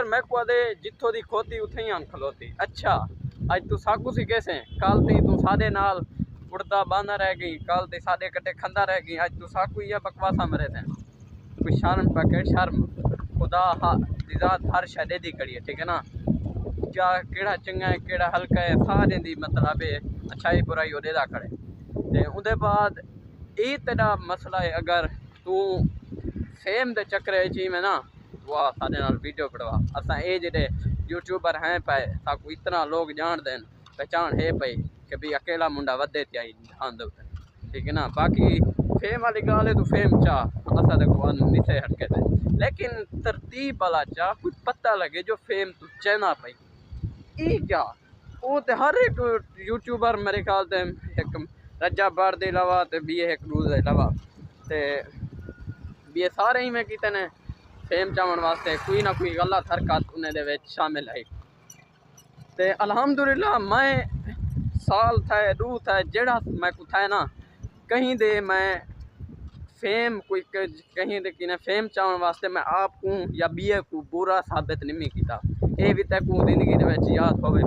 YouTuber मैं को आदे जिथों दी खोती उथे ही आन खलोती। अच्छा अज तू साकू सी कैसे कल ती तू सादे नाल उड़दा बांधा रह गई, कल ती सादे कटे खंदा रह गई, अज तू साकू या बकवासा मरे थे। कोई शर्म पैकेट शर्म खुदा ज़ात हर शय दी खड़ी है, ठीक है ना। क्या केड़ा चंगा है केड़ा हल्का है सारे दी मतलब है अच्छाई बुराई वो देदा खड़े। ते उदे बाद ये तेरा मसला है अगर तू फेम दे चक्कर ची में ना वाह सादे नाल वीडियो पड़वा असा ए जेडे यूट्यूबर हैं पे ताकू इतना लोग जान देन पहचान है पई कि भी अकेला मुंडा वधे त्याई ध्यान दो, ठीक है ना। बाकी फेम वाली गाल है तो फेम चा असा देखो निसे हटके थे, लेकिन तरतीब वाला चा कुछ पता लगे जो फेम तू चना पई ई क्या वो ते हर एक यूट्यूबर मेरे ख्याल से एक रजा बार दे अलावा ते बी एक रूज दे अलावा ते बी सारे ही में किते ने फेम चावन वास्ते कोई ना कोई गलत हरकत उन्हें दे विच शामिल है। ते अल्हम्दुलिल्लाह मैं साल था दू था जेड़ा मैं को था ना कहीं दे मैं फेम कोई कहीं दे किने फेम चावन वास्ते मैं आप को या बीए को बुरा साबित नहीं किया। ये भी तक जिंदगी दे विच याद होवे।